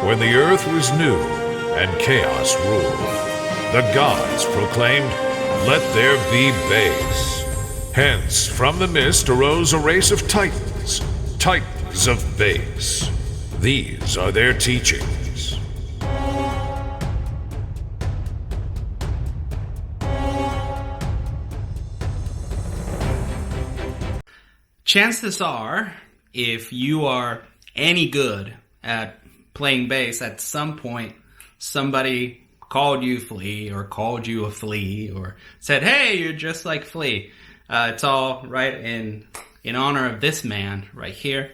when the earth was new and chaos ruled, the gods proclaimed, "Let there be bass." Hence, from the mist arose a race of titans, titans of bass. These are their teachings. Chances are, if you are any good at playing bass, at some point somebody called you Flea or called you a Flea or said, "Hey, you're just like Flea." It's all right in honor of this man right here.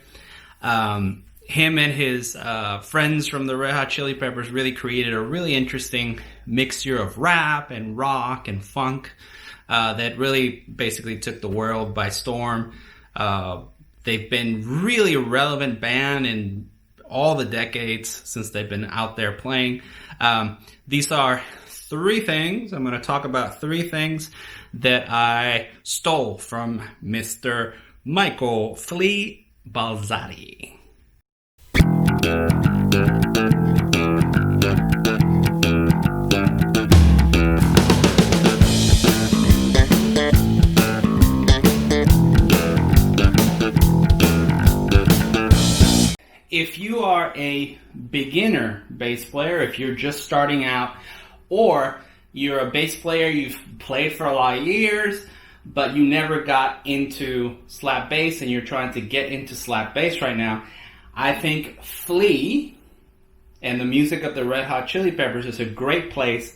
Him and his friends from the Red Hot Chili Peppers really created a really interesting mixture of rap and rock and funk that really basically took the world by storm. They've been really a relevant band in all the decades since they've been out there playing. These are three things. I'm going to talk about three things that I stole from Mr. Michael Flea Balzari. If you are a beginner bass player, if you're just starting out, or you're a bass player, you've played for a lot of years, but you never got into slap bass and you're trying to get into slap bass right now, I think Flea and the music of the Red Hot Chili Peppers is a great place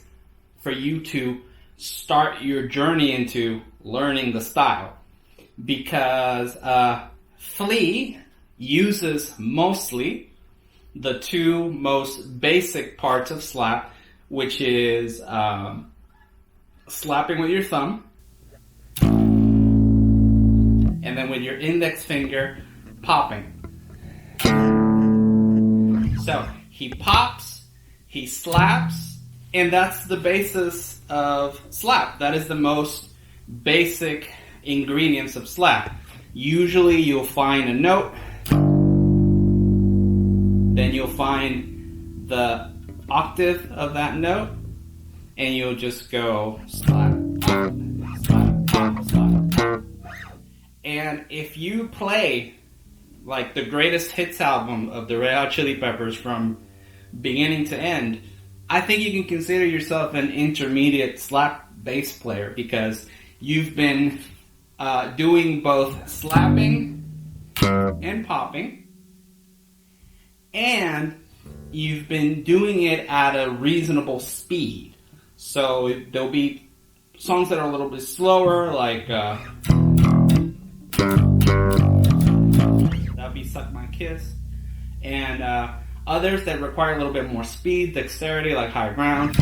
for you to start your journey into learning the style. Because Flea uses mostly the two most basic parts of slap, which is slapping with your thumb and then with your index finger popping. So he pops, he slaps, and that's the basis of slap. That is the most basic ingredients of slap. Usually you'll find a note, then you'll find the octave of that note, and you'll just go slap, pop, slap, pop, slap, pop. And if you play like the greatest hits album of the Red Hot Chili Peppers from beginning to end, I think you can consider yourself an intermediate slap bass player because you've been doing both slapping and popping, and you've been doing it at a reasonable speed. So there'll be songs that are a little bit slower, like that'd be Suck My Kiss, and others that require a little bit more speed, dexterity, like High Ground.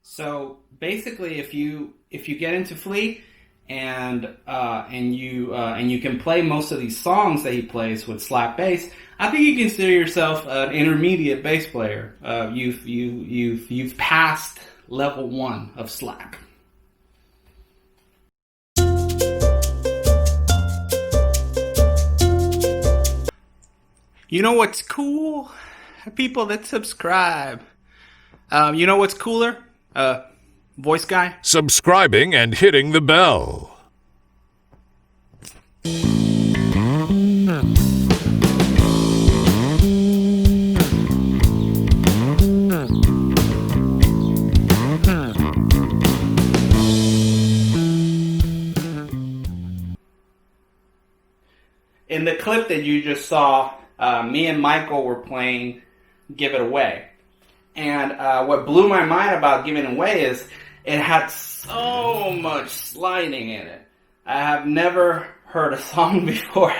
So basically, if you get into Flea and you can play most of these songs that he plays with slap bass, I think you consider yourself an intermediate bass player. You've passed level 1 of slap. You know what's cool? People that subscribe. You know what's cooler? Voice guy? Subscribing and hitting the bell. In the clip that you just saw, me and Michael were playing Give It Away. And what blew my mind about Give It Away is it had so much sliding in it. I have never heard a song before.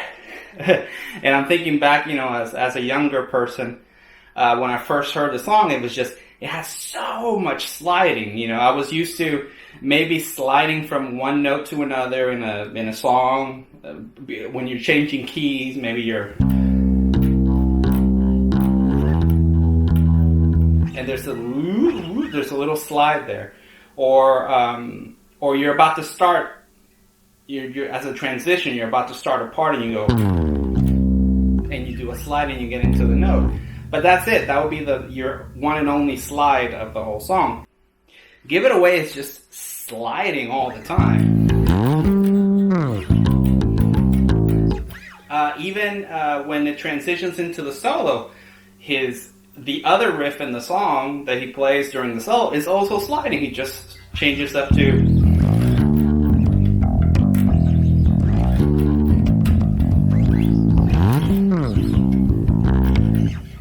And I'm thinking back, as a younger person, when I first heard the song, it has so much sliding. I was used to maybe sliding from one note to another in a song. When you're changing keys, maybe you're... And there's a little slide there. Or you're about to start you're as a transition, you're about to start a part and you go, and you do a slide and you get into the note. But that's it. That would be your one and only slide of the whole song. Give It Away is just sliding all the time. Even when it transitions into the solo, the other riff in the song that he plays during the solo is also sliding. He just changes up to,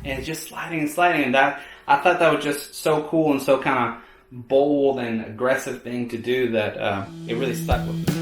and it's just sliding and sliding. And that, I thought that was just so cool and so kind of bold and aggressive thing to do that it really stuck with me.